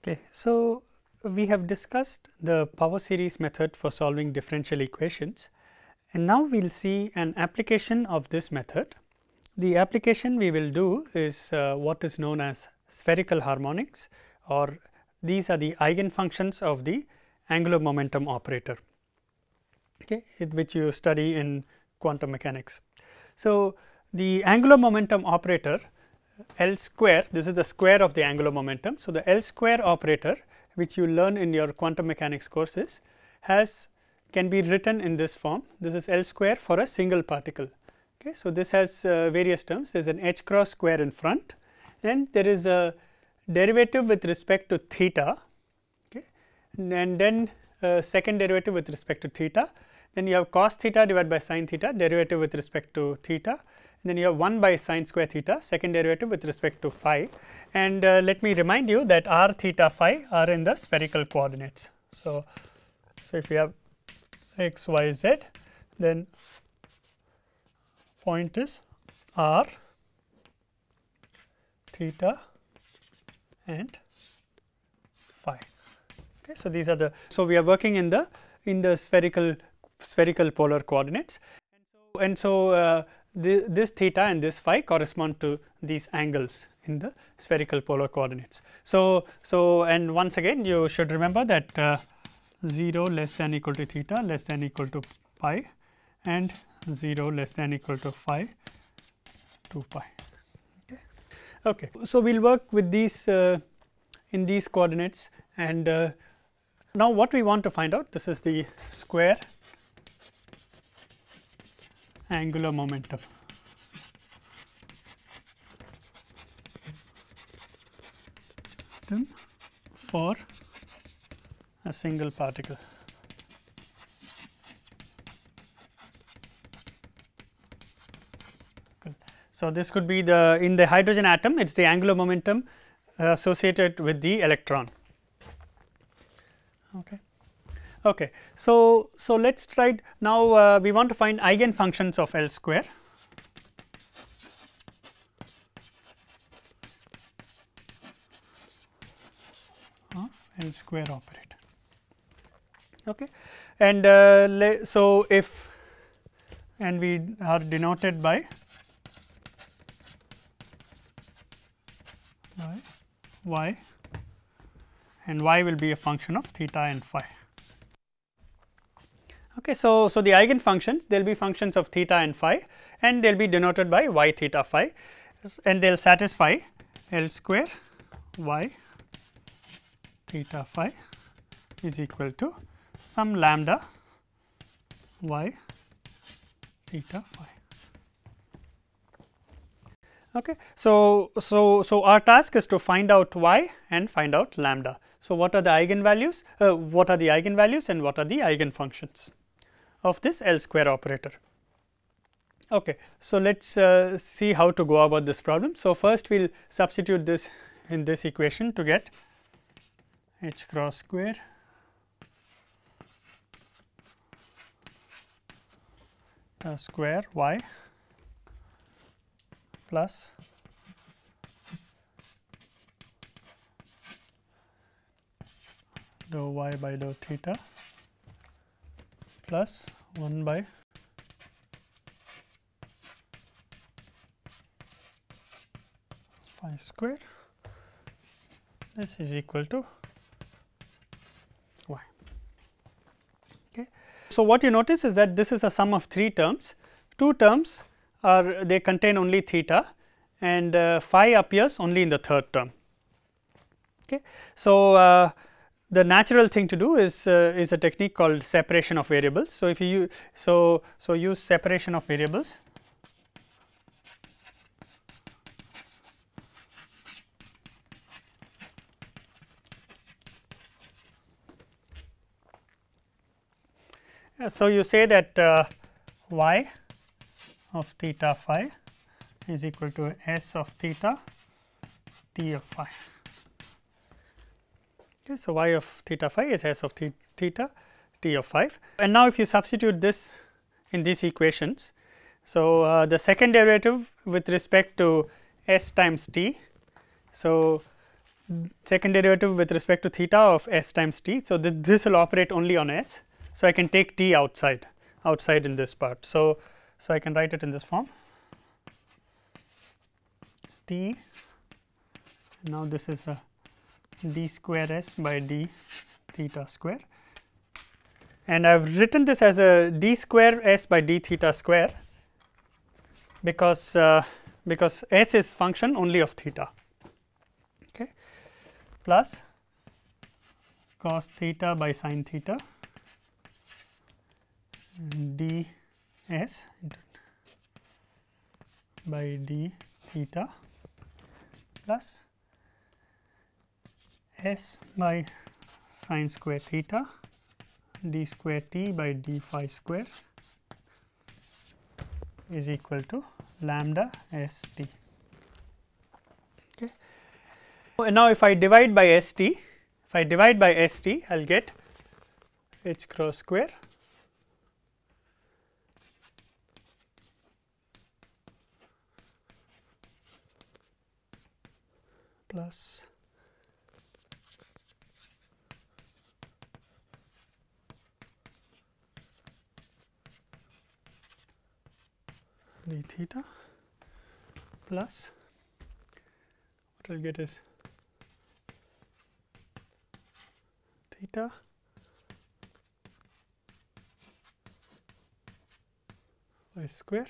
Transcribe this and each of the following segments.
Okay, so we have discussed the power series method for solving differential equations, and now we will see an application of this method. The application we will do is what is known as spherical harmonics, or these are the eigenfunctions of the angular momentum operator, okay, which you study in quantum mechanics. So, the angular momentum operator L square, this is the square of the angular momentum. So, the L square operator which you learn in your quantum mechanics courses can be written in this form. This is L square for a single particle. Okay. So, this has various terms. There is an h cross square in front, then there is a derivative with respect to theta, okay, and then second derivative with respect to theta. Then you have cos theta divided by sin theta, derivative with respect to theta. Then you have 1 by sin square theta, second derivative with respect to phi, and let me remind you that r theta phi are in the spherical coordinates. So, if you have x y z, then point is r theta and phi. Okay, so these are the, so we are working in the spherical polar coordinates, and so this theta and this phi correspond to these angles in the spherical polar coordinates. So and once again you should remember that 0 less than equal to theta less than equal to pi, and 0 less than equal to phi to pi. Okay. So, we will work with these in these coordinates, and now what we want to find out, this is the square angular momentum. For a single particle. So, this could be in the hydrogen atom, it is the angular momentum associated with the electron. Okay. Okay. So, let us try now. We want to find eigenfunctions of L square. L square operator. Okay. And so, if and we are denoted by y, and y will be a function of theta and phi. Okay. So, the eigenfunctions, they will be functions of theta and phi, and they will be denoted by y theta phi, and they will satisfy L square y theta phi is equal to some lambda y theta phi. Okay. So, our task is to find out y and find out lambda. So, what are the eigenvalues? What are the eigenvalues and what are the eigenfunctions of this L square operator? Okay. So, let us see how to go about this problem. So, first we will substitute this in this equation to get h cross square square y plus dou y by dou theta plus 1 by phi square. This is equal to y. Okay. So, what you notice is that this is a sum of 3 terms. 2 terms are, they contain only theta, and phi appears only in the third term. Okay. So, the natural thing to do is a technique called separation of variables. So, if you use separation of variables. So, you say that y of theta phi is equal to s of theta t of phi. Okay, so, y of theta phi is s of theta t of phi, and now if you substitute this in these equations. So, the second derivative with respect to s times t. So, second derivative with respect to theta of s times t. So, this will operate only on s. So, I can take t outside in this part. So, I can write it in this form t. Now, this is a d square s by d theta square, and I have written this as a d square s by d theta square because s is function only of theta, okay, plus cos theta by sin theta d s by d theta plus s by sin square theta d square t by d phi square is equal to lambda s t. Okay. And now, if I divide by s t, I will get h cross square plus d theta plus what I will get is theta y square.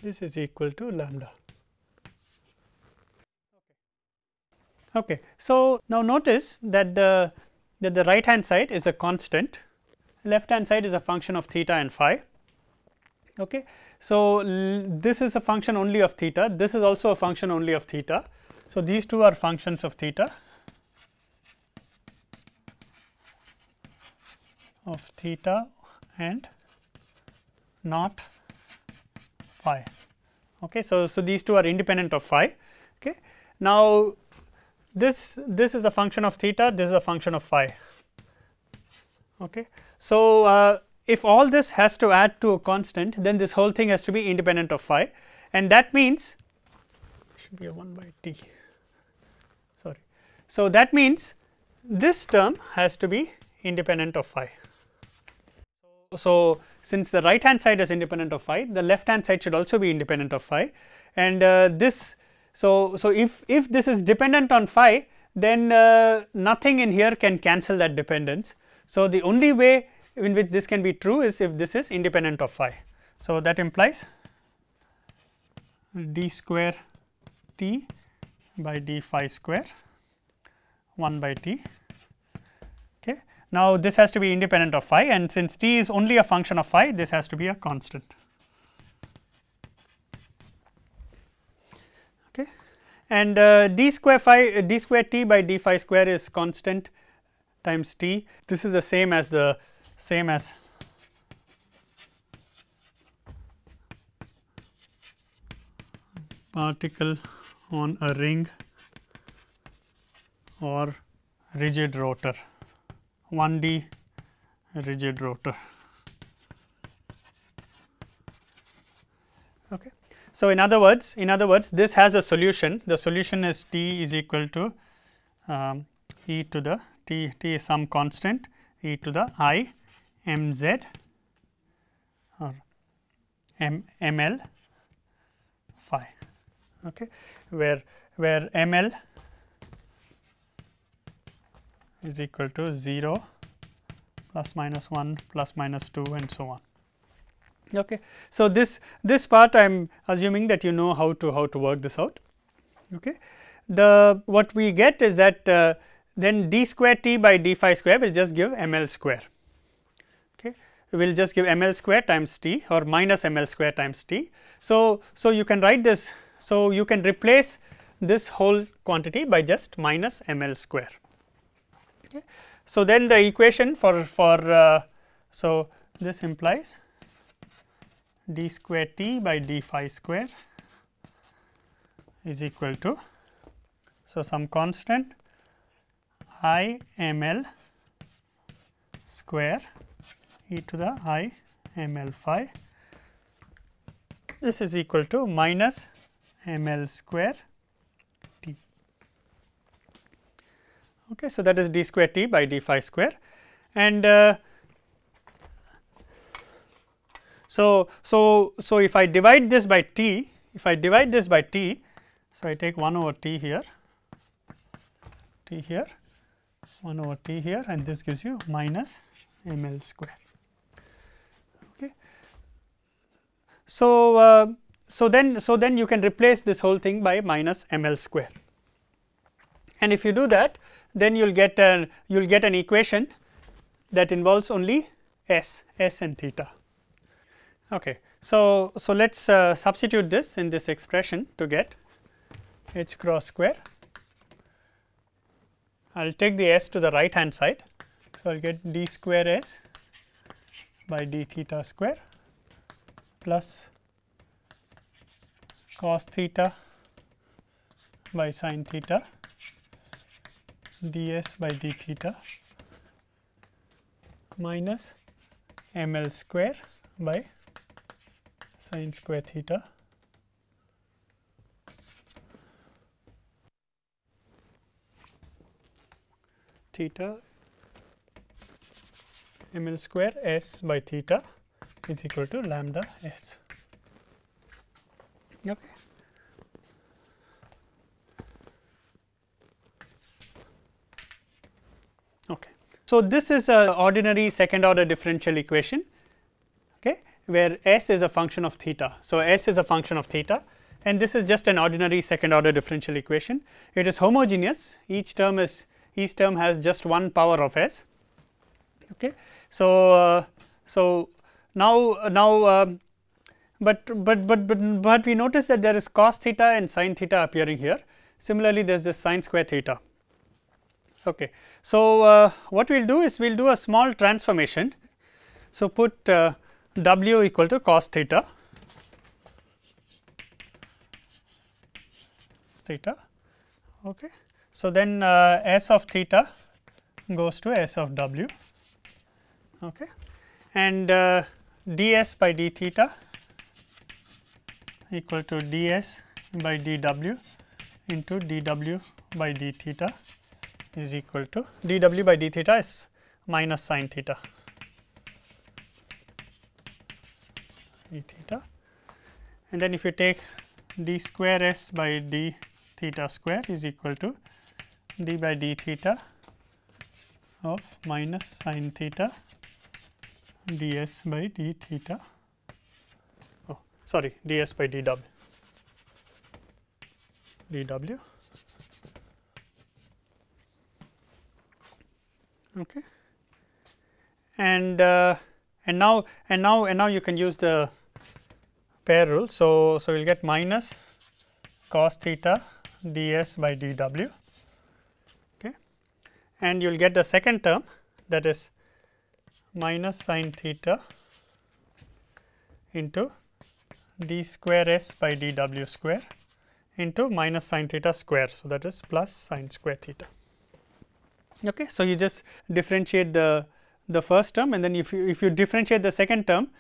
This is equal to lambda. Okay. So, now notice that the right hand side is a constant, left hand side is a function of theta and phi. Okay. So, this is a function only of theta, this is also a function only of theta. So, these two are functions of theta, and not phi. Okay. So, these two are independent of phi. Okay. Now, this is a function of theta, this is a function of phi. Okay. So, if all this has to add to a constant, then this whole thing has to be independent of phi, and that means should be a 1 by t, sorry. So, that means this term has to be independent of phi. So, since the right hand side is independent of phi, the left hand side should also be independent of phi, and this. So, if this is dependent on phi, then nothing in here can cancel that dependence. So, the only way in which this can be true is if this is independent of phi. So, that implies d square t by d phi square 1 by t. Okay. Now, this has to be independent of phi, and since t is only a function of phi, this has to be a constant. Okay. And d square t by d phi square is constant times t. This is the same as particle on a ring or rigid rotor, 1D rigid rotor. Okay. So, in other words, this has a solution. The solution is t is equal to e to the t is some constant e to the I mz or ml phi, okay, where ml is equal to 0 plus minus 1 plus minus 2 and so on. Okay. So, this part I am assuming that you know how to work this out. Okay. What we get is that then d square t by d phi square will just give ml square. Okay. We will just give ml square times t or minus ml square times t. So, you can write this. So, you can replace this whole quantity by just minus ml square. Okay. So, then the equation for so this implies d square t by d phi square is equal to, so some constant I ml square e to the I ml phi, this is equal to minus ml square t. Okay, so that is d square t by d phi square, and so if I divide this by t, so I take 1 over t here, 1 over t here, and this gives you minus ml square. Okay. So then you can replace this whole thing by minus ml square, and if you do that, then you'll get an equation that involves only s and theta. Okay, so let's substitute this in this expression to get h cross square. I'll take the s to the right hand side, so I'll get d square s by d theta square plus cos theta by sin theta ds by d theta minus ml square by sin square theta ml square s by theta is equal to lambda s. Okay. Okay. So this is a ordinary second order differential equation, okay, where s is a function of theta. So s is a function of theta, and this is just an ordinary second order differential equation. It is homogeneous. Each term has just one power of s. Okay. So now but we notice that there is cos theta and sin theta appearing here. Similarly, there is this sin square theta. Okay. So what we will do is we will do a small transformation. So put w equal to cos theta, okay. So then s of theta goes to s of w, okay, and ds by d theta equal to ds by dw into dw by d theta is equal to dw by d theta is minus sin theta d theta, and then if you take d square s by d theta square is equal to d by d theta of minus sin theta ds by d theta, oh sorry, ds by dw, okay, and now you can use the pair rule. So we will get minus cos theta ds by dw, okay, and you will get the second term, that is minus sin theta into d square s by dw square into minus sin theta square. So that is plus sin square theta. Okay. So you just differentiate the first term, and then if you differentiate the second term,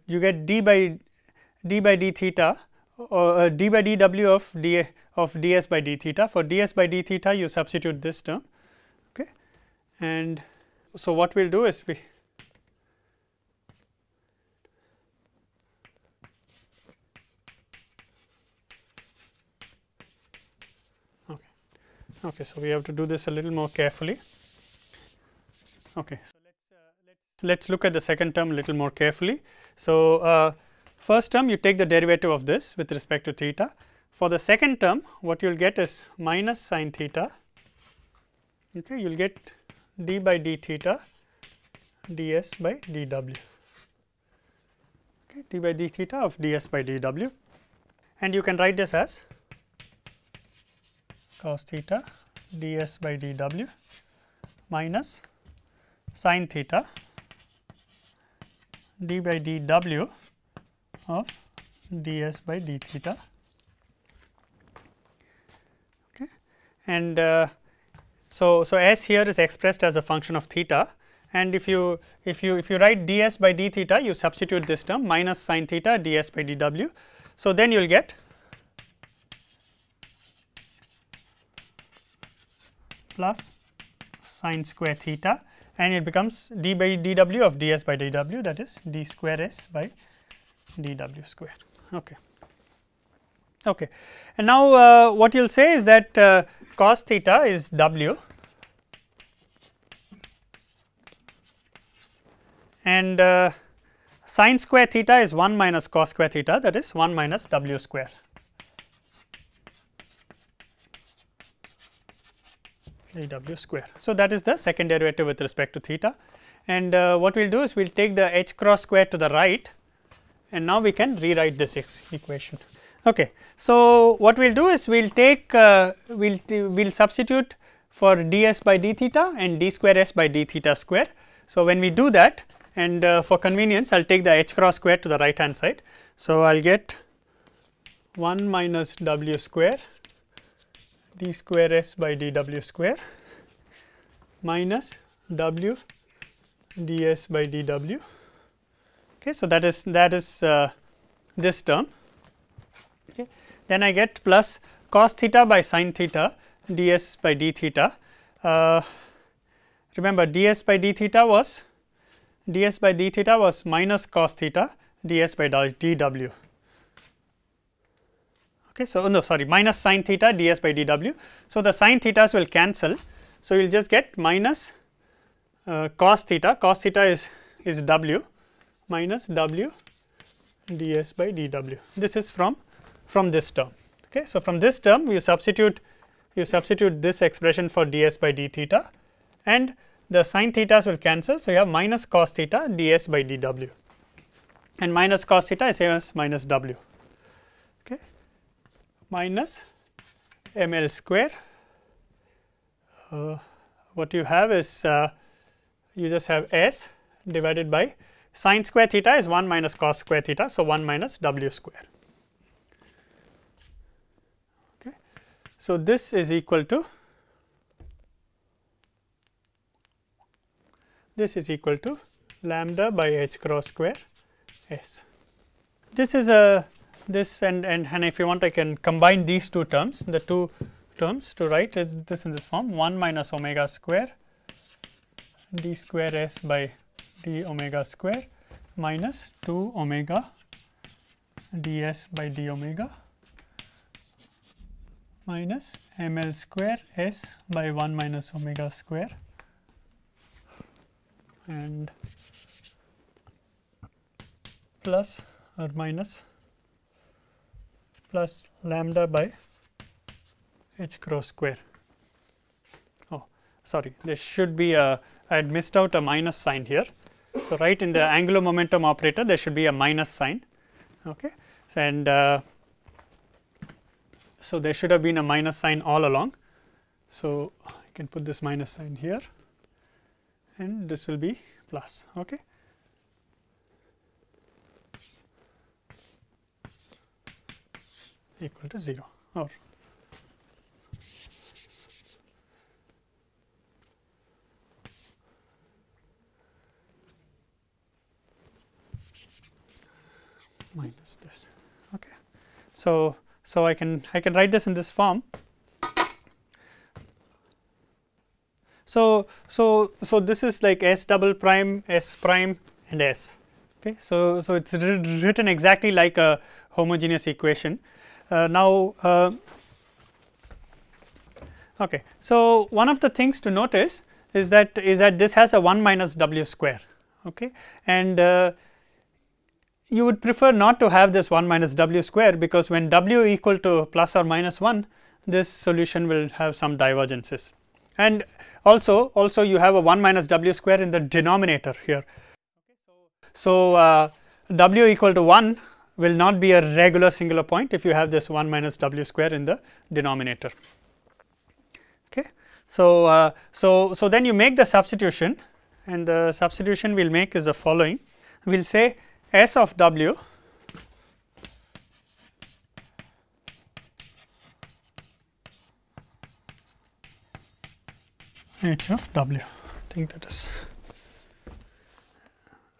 you get d by d theta or d by dw of ds by d theta. For ds by d theta you substitute this term, okay, and so what we will do is okay, so we have to do this a little more carefully. Okay, so let's look at the second term a little more carefully. So first term you take the derivative of this with respect to theta. For the second term, what you will get is minus sin theta, okay, you will get d by d theta ds by dw, okay, d by d theta of ds by dw, and you can write this as cos theta ds by dw minus sin theta d by dw of ds by d theta, okay, and so s here is expressed as a function of theta, and if you write ds by d theta, you substitute this term minus sin theta ds by dw. So then you will get plus sine square theta, and it becomes d by dw of ds by dw, that is d square s by dw square. Okay. Okay. And now, what you will say is that cos theta is w, and sine square theta is 1 minus cos square theta, that is 1 minus w square. dw square. So, that is the second derivative with respect to theta, and what we will do is we will take the h cross square to the right, and now we can rewrite this equation. Okay. So, what we will do is we will take we will substitute for ds by d theta and d square s by d theta square. So, when we do that, and for convenience I will take the h cross square to the right hand side. So, I will get 1 minus w square d square s by dw square minus w ds by dw. Okay. So, that is this term. Okay. Then I get plus cos theta by sin theta ds by d theta. Remember, ds by d theta was minus cos theta ds by dw. Okay. So, no, sorry, minus sin theta ds by dw. So, the sin thetas will cancel. So, you will just get minus cos theta is w minus w ds by dw. This is from this term. Okay. So, from this term you substitute this expression for ds by d theta, and the sin thetas will cancel. So, you have minus cos theta ds by dw, and minus cos theta is same as minus w. Okay. Minus ml square. What you have is you just have s divided by sin square theta is 1 minus cos square theta. So, 1 minus w square. Okay. So, this is equal to lambda by h cross square s. This is and if you want I can combine these two terms, the two terms, to write this in this form: 1 minus omega square d square s by d omega square minus 2 omega ds by d omega minus ml square s by 1 minus omega square and plus or minus plus lambda by h cross square. Oh, sorry, there should be I had missed out a minus sign here. So, right in the angular momentum operator there should be a minus sign. Okay. So, and so there should have been a minus sign all along. So, I can put this minus sign here, and this will be plus. Okay. Equal to 0, or minus this. Okay. So, I can write this in this form. So, this is like s double prime, s prime, and s. Okay. So, it is written exactly like a homogeneous equation. Okay. So, one of the things to notice is that this has a 1 minus w square. Okay. And you would prefer not to have this 1 minus w square, because when w equal to plus or minus 1, this solution will have some divergences, and also you have a 1 minus w square in the denominator here. So, w equal to 1 will not be a regular singular point if you have this 1 minus w square in the denominator. Okay. So, so then you make the substitution, and the substitution we will make is the following. We will say s of w h of w, I think that is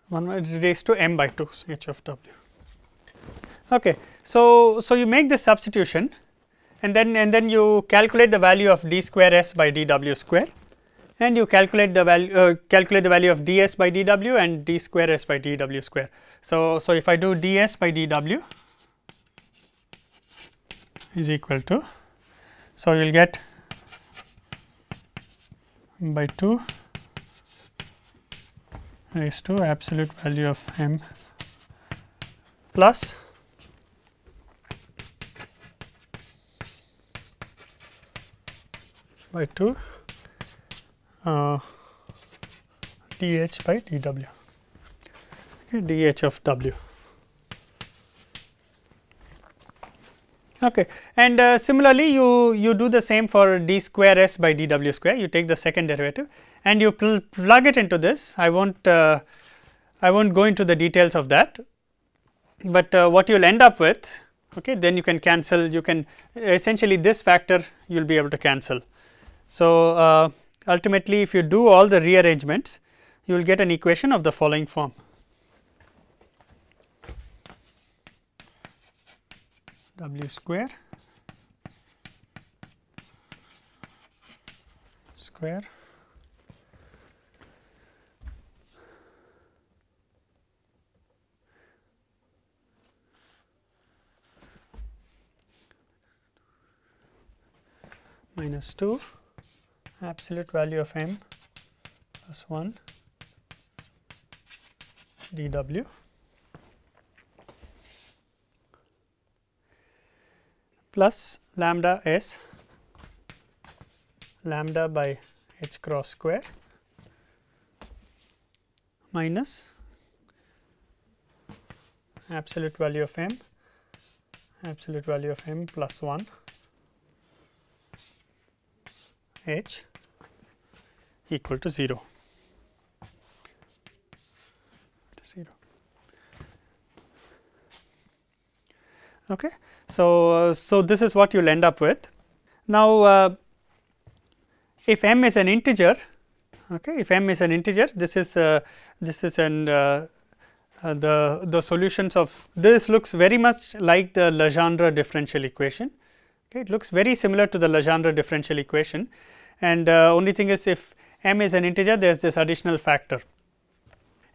1 raised to m by 2, h of w. Okay. So, you make this substitution, and then you calculate the value of d square s by dw square, and you calculate the value of ds by dw and d square s by dw square. So if I do ds by dw is equal to, so you will get by 2 raised to absolute value of m plus by 2 dh by dw, okay, dh of w. Okay. And similarly, you do the same for d square s by dw square. You take the second derivative and you plug it into this. I won't go into the details of that, but what you will end up with, okay, then you can cancel, you can essentially this factor you will be able to cancel. So ultimately, if you do all the rearrangements, you will get an equation of the following form: w square minus 2 absolute value of m plus 1 dw plus lambda s lambda by h cross square minus absolute value of m plus 1 h equal to 0. Okay. So this is what you will end up with. Now, if m is an integer, okay, if m is an integer, this is the solutions of this looks very much like the Legendre differential equation. Okay, it looks very similar to the Legendre differential equation, and only thing is, if m is an integer, there is this additional factor.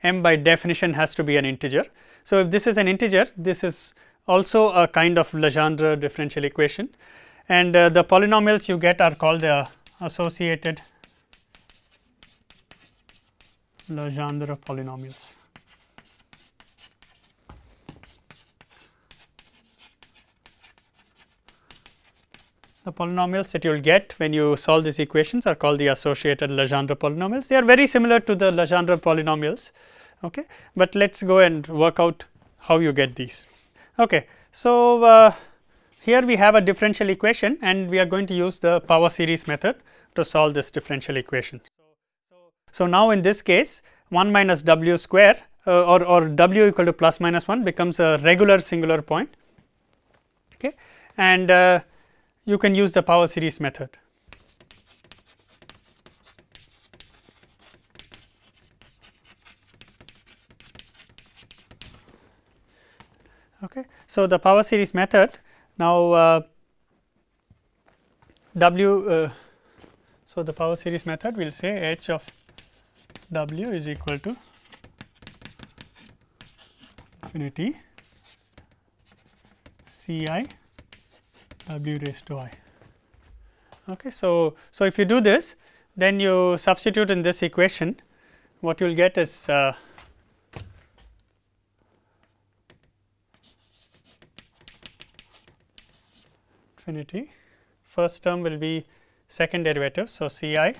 M by definition has to be an integer. So if this is an integer, this is also a kind of Legendre differential equation, and the polynomials you get are called the associated Legendre polynomials. The polynomials that you will get when you solve these equations are called the associated Legendre polynomials. They are very similar to the Legendre polynomials, okay, but let us go and work out how you get these. Okay. So, here we have a differential equation and we are going to use the power series method to solve this differential equation. So, now in this case 1 minus w square or w equal to plus minus 1 becomes a regular singular point, okay, and you can use the power series method. Okay. So, the power series method now so the power series method will say h of w is equal to infinity C I w raised to I. Okay. So if you do this, then you substitute in this equation, what you will get is infinity, first term will be second derivative. So, C I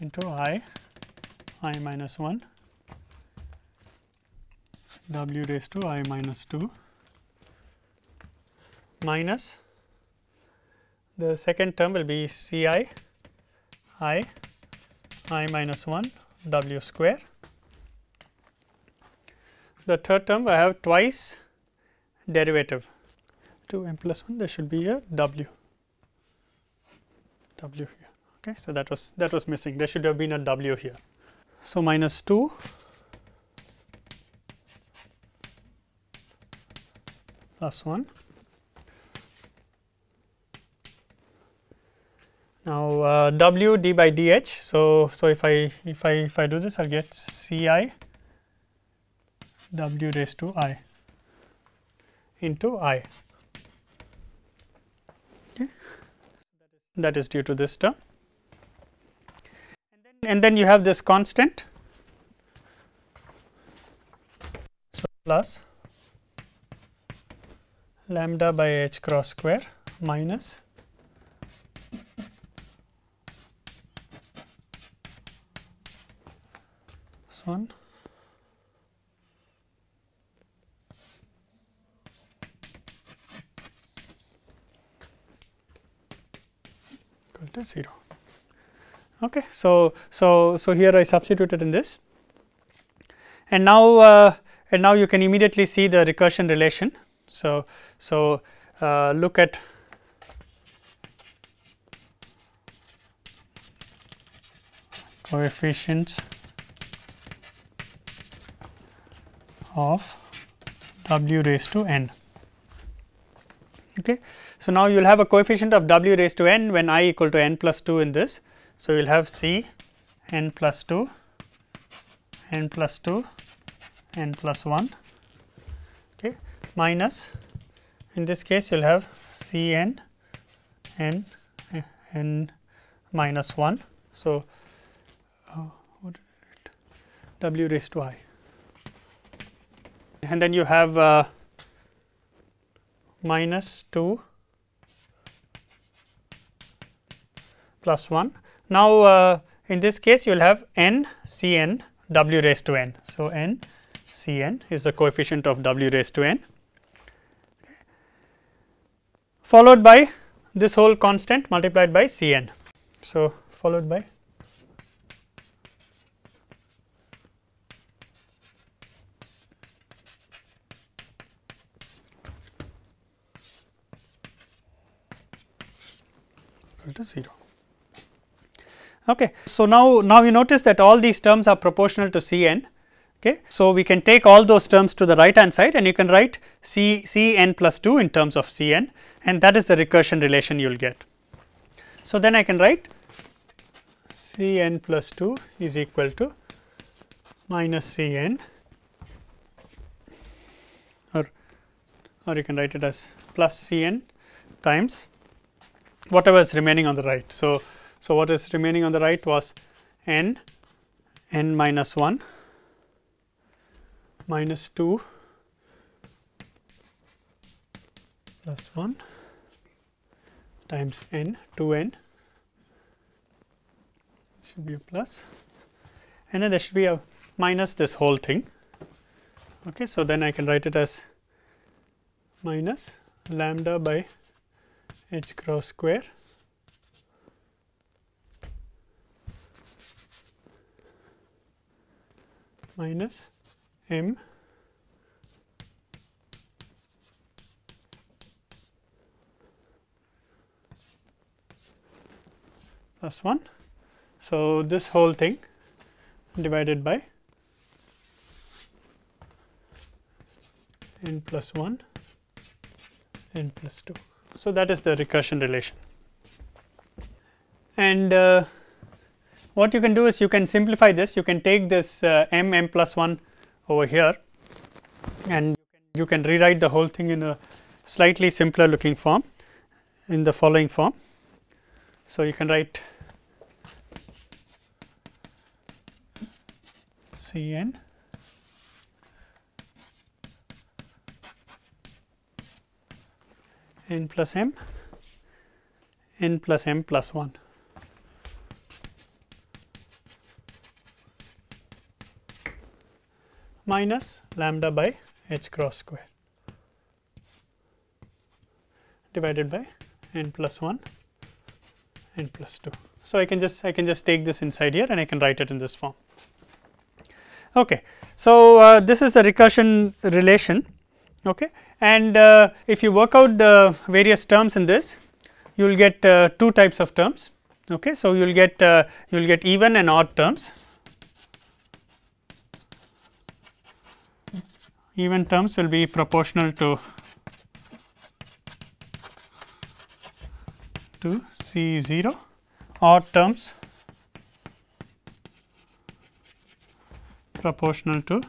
into I minus 1 w raised to I minus 2 minus the second term will be C I minus 1 w square. The third term I have twice derivative, 2 m plus 1, there should be a w here. Okay. So, that was missing, there should have been a w here. So, minus 2 plus 1 Now W d by dh. So if I do this, I'll get Ci W raised to I into I. Okay. That is due to this term. And then you have this constant, so plus lambda by h cross square minus this one equal to 0. Okay, so here I substituted in this, and now you can immediately see the recursion relation. So look at coefficients of W raised to n. Okay, so now you will have a coefficient of W raised to n when I equal to n plus 2 in this. So, you will have C n plus 2, n plus 2, n plus 1, okay, minus, in this case you will have C n minus 1. So, W raised to I, and then you have minus 2 plus 1. Now, in this case you will have n C n W raised to n. So, n C n is the coefficient of W raised to n, followed by this whole constant multiplied by C n. So, followed by equal to 0. Okay. So, now you notice that all these terms are proportional to C n. Okay. So, we can take all those terms to the right hand side and you can write C n plus 2 in terms of C n, and that is the recursion relation you will get. So, then I can write C n plus 2 is equal to minus C n, or you can write it as plus C n times whatever is remaining on the right. So, what is remaining on the right was n minus 1 minus 2 plus 1 times n 2n, this should be a plus, and then there should be a minus this whole thing. Okay, so, then I can write it as minus lambda by h cross square minus m plus 1. So, this whole thing divided by n plus 1 n plus 2. So, that is the recursion relation, and what you can do is you can simplify this. You can take this m plus 1 over here and you can rewrite the whole thing in a slightly simpler looking form in the following form. So, you can write C n n plus m n plus m plus 1 minus lambda by h cross square divided by n plus 1 n plus 2. So, I can just take this inside here and I can write it in this form. Okay. So, this is the recursion relation, okay, and if you work out the various terms in this, you will get two types of terms. Okay. So, you will get even and odd terms. Even terms will be proportional to C0, odd terms proportional to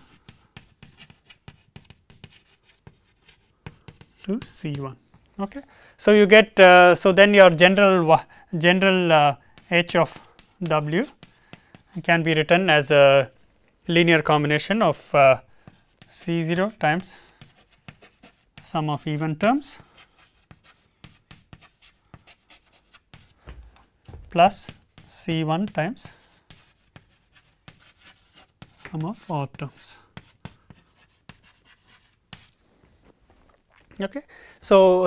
C1. Okay. So, you get so then your general H of W can be written as a linear combination of C0 times sum of even terms plus C1 times sum of odd terms. Okay. So,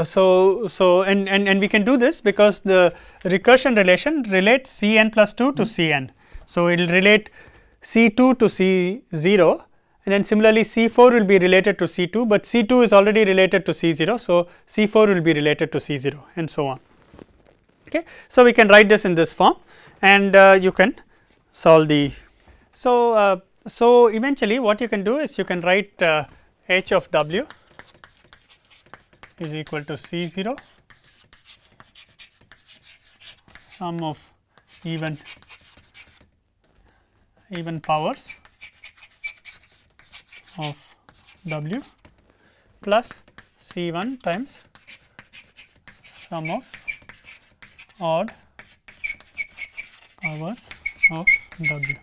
and we can do this because the recursion relation relates Cn plus 2 to Cn. So, it will relate C2 to C0, and then similarly C4 will be related to C2, but C2 is already related to C0. So, C4 will be related to C0 and so on. Okay. So, we can write this in this form, and you can solve the. So, so eventually what you can do is you can write H of W is equal to C0 sum of even powers of W plus C1 times sum of odd powers of W.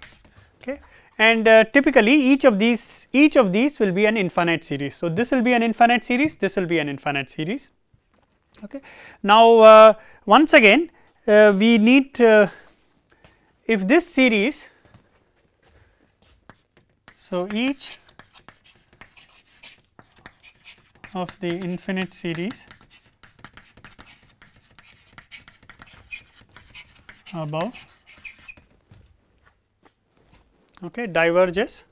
Okay. And typically each of these will be an infinite series. So, this will be an infinite series, this will be an infinite series. Okay. Now, once again we need if this series, so each of the infinite series above, okay, diverges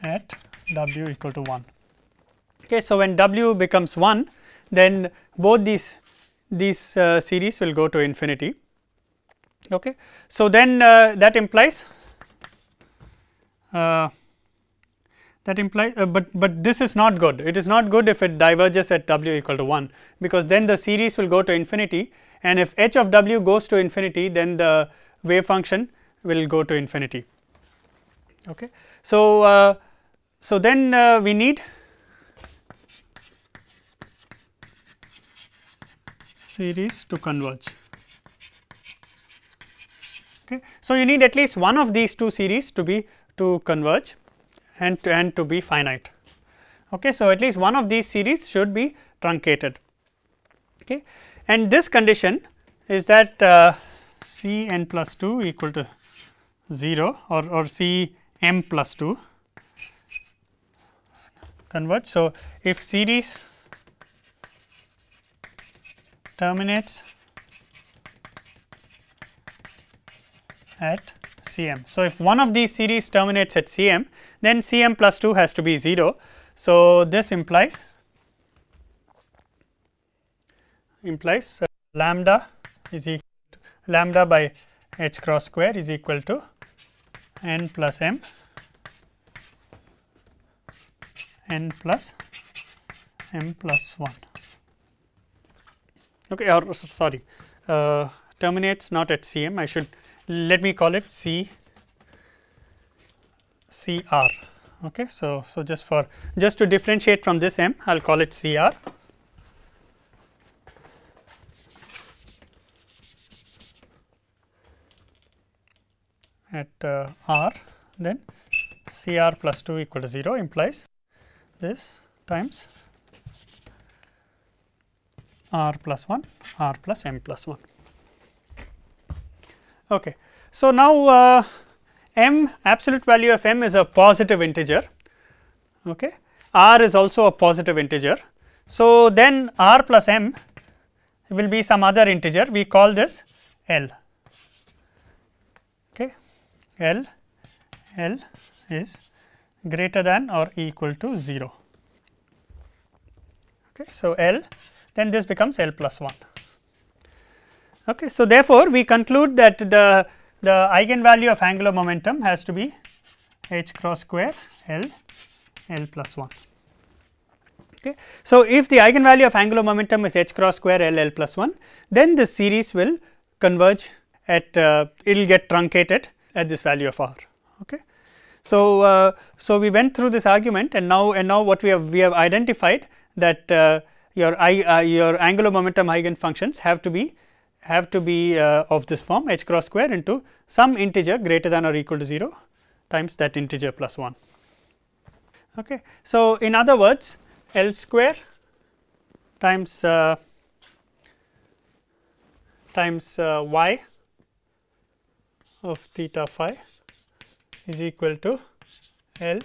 at W equal to 1. Okay. So, when W becomes 1, then both these series will go to infinity. Okay. So, then that implies but this is not good. It is not good if it diverges at W equal to 1, because then the series will go to infinity, and if H of W goes to infinity, then the wave function will go to infinity. Okay. So, so then we need series to converge. Okay. So, you need at least one of these two series to converge and to be finite. Okay. So, at least one of these series should be truncated. Okay. And this condition is that C n plus 2 equal to 0 or C m plus 2 converge. So, if series terminates at Cm. So, if one of these series terminates at Cm, then Cm plus 2 has to be 0. So, this implies lambda is equal to lambda by h cross square is equal to n plus m n plus m plus 1. Okay, or sorry, terminates not at Cm. I should let me call it Cr. Okay, so just to differentiate from this m, I'll call it Cr. At R, then Cr plus 2 equal to 0 implies this times R plus 1, R plus m plus 1. Okay. So, now m, absolute value of m is a positive integer, okay. R is also a positive integer. So, then R plus m will be some other integer, we call this L. Okay. L is greater than or equal to 0. Okay. So, L, then this becomes L plus 1. Okay. So, therefore, we conclude that the eigenvalue of angular momentum has to be h cross square L plus 1. Okay. So, if the eigenvalue of angular momentum is h cross square L L plus 1, then this series will converge at it will get truncated at this value of r. Okay. So, so we went through this argument, and now what we have identified that your angular momentum eigenfunctions have to be of this form h cross square into some integer greater than or equal to 0 times that integer plus 1. Okay. So, in other words, L square times y of theta phi is equal to L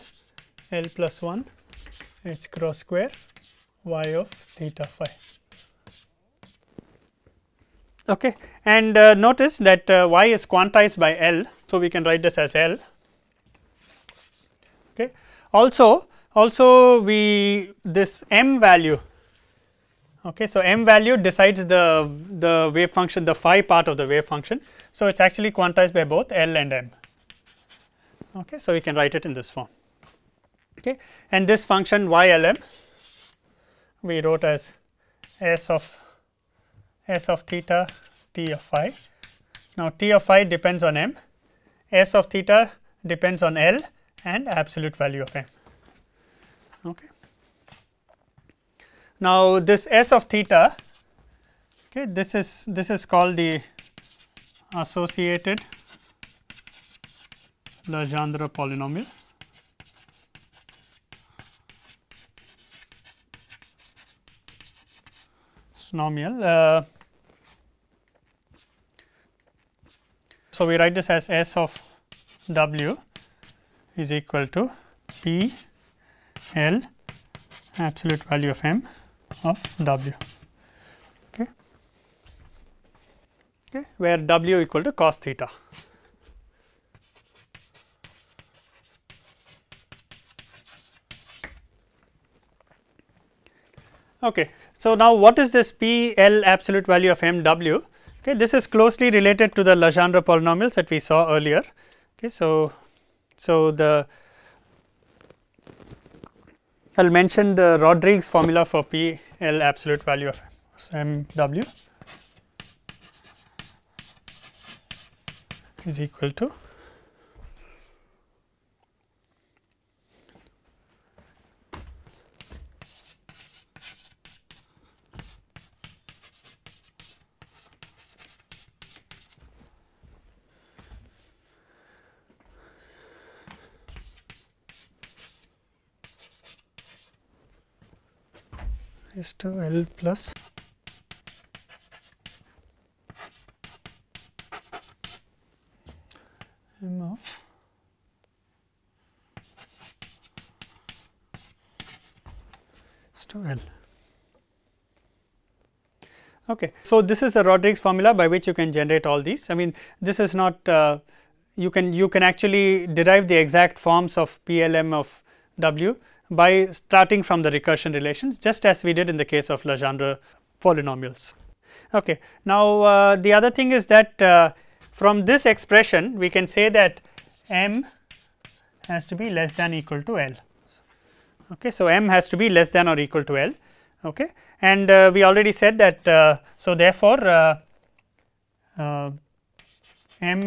plus 1 h cross square y of theta phi. Okay. And notice that y is quantized by L. So, we can write this as L. Okay. Also this m value. Okay. So, m value decides the wave function, the phi part of the wave function. So, it is actually quantized by both L and m. Okay. So, we can write it in this form. Okay. And this function y L m we wrote as s of theta t of phi. Now, t of phi depends on m, s of theta depends on L and absolute value of m. Okay. Now, this s of theta, okay, this is called the associated Legendre polynomial. So, we write this as s of w is equal to p L absolute value of m of w, okay, where w equal to cos theta. Okay. So, now what is this p L absolute value of m w? Okay, this is closely related to the Legendre polynomials that we saw earlier. Okay, so I will mention the Rodrigues formula for p L absolute value of m w is equal to is to L plus m of is to L. Okay. So, this is the Rodrigues formula by which you can generate all these. I mean, this is not you can actually derive the exact forms of PLM of W by starting from the recursion relations, just as we did in the case of Legendre polynomials. Okay. Now, the other thing is that from this expression we can say that m has to be less than equal to L. Okay. So, m has to be less than or equal to L. Okay. And we already said that so therefore, m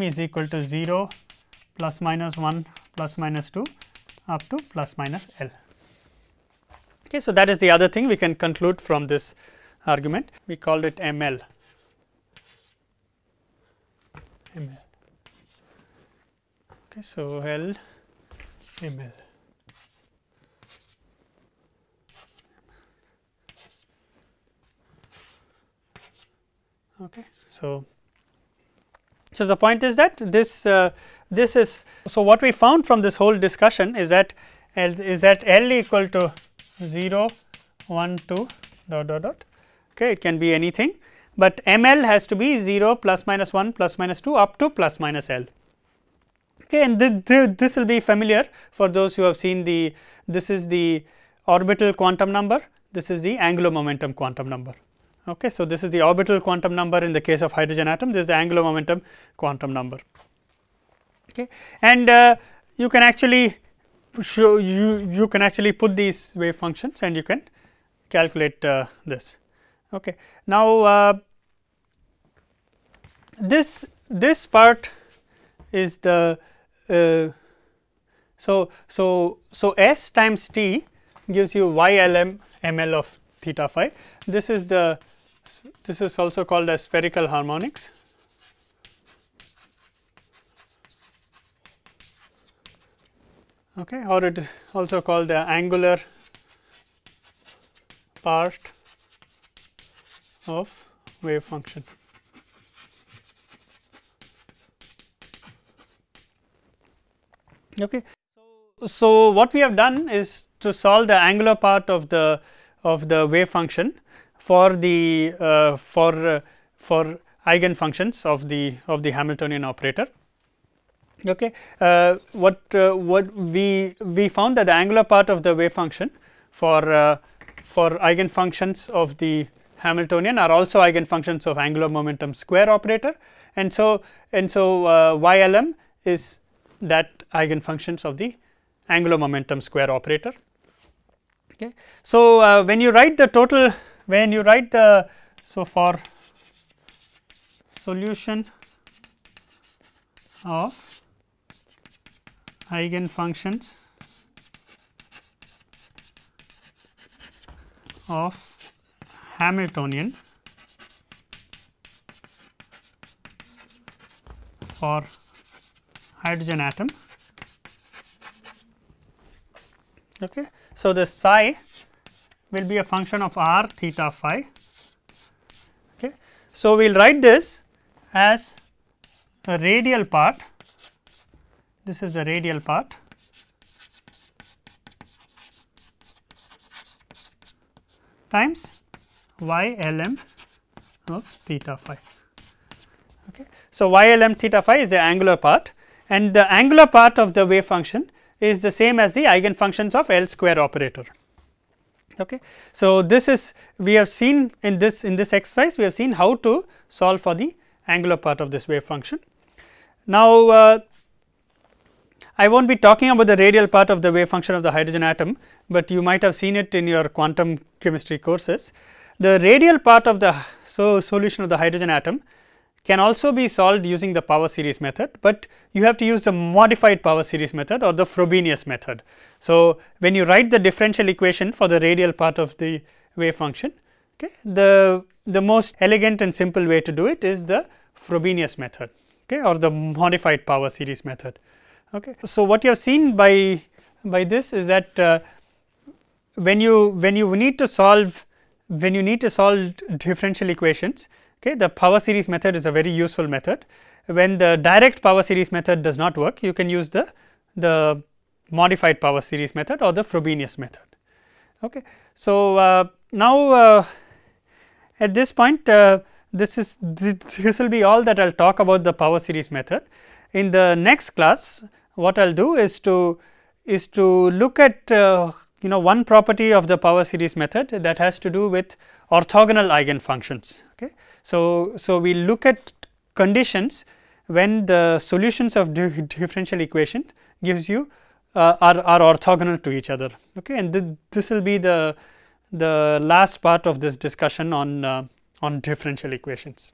is equal to 0 plus minus 1 plus minus 2 up to plus minus L. Okay. So, that is the other thing we can conclude from this argument. We called it ML. Okay. So, L ML. Okay. So, the point is that this is so what we found from this whole discussion is that L equal to 0, 1, 2 dot dot dot. Okay, it can be anything, but ML has to be 0 plus minus 1 plus minus 2 up to plus minus L. Okay, and this will be familiar for those who have seen this is the orbital quantum number, this is the angular momentum quantum number. Okay, so, this is the orbital quantum number in the case of hydrogen atom, this is the angular momentum quantum number. Okay. And you can actually show you can actually put these wave functions and you can calculate this. Okay. Now, this part is the so S times t gives you YLM ML of theta phi. This is also called as spherical harmonics. Okay, or it is also called the angular part of wave function. Okay. So what we have done is to solve the angular part of the wave function for the for eigenfunctions of the Hamiltonian operator. Okay. What we found that the angular part of the wave function for eigenfunctions of the Hamiltonian are also eigenfunctions of angular momentum square operator, and so YLM is that eigenfunctions of the angular momentum square operator. Okay. So when you write the for solution of eigenfunctions of Hamiltonian for hydrogen atom. Okay. So, the psi will be a function of r theta phi. Okay. So, we will write this as a radial part. This is the radial part times YLM of theta phi. Okay. So, YLM theta phi is the angular part, and the angular part of the wave function is the same as the eigenfunctions of L square operator. Okay. So, this is we have seen in this exercise, we have seen how to solve for the angular part of this wave function. Now, I will not be talking about the radial part of the wave function of the hydrogen atom, but you might have seen it in your quantum chemistry courses. The radial part of the solution of the hydrogen atom can also be solved using the power series method, but you have to use the modified power series method or the Frobenius method. So, when you write the differential equation for the radial part of the wave function, okay, the most elegant and simple way to do it is the Frobenius method, okay, or the modified power series method. Okay. So, what you have seen by this is that when you need to solve differential equations, okay, the power series method is a very useful method. When the direct power series method does not work, you can use the modified power series method or the Frobenius method. Okay. So, now at this point this will be all that I will talk about the power series method. In the next class, what I will do is to look at one property of the power series method that has to do with orthogonal eigenfunctions. Okay. So, we look at conditions when the solutions of differential equation gives you are orthogonal to each other. Okay. And this will be the last part of this discussion on differential equations.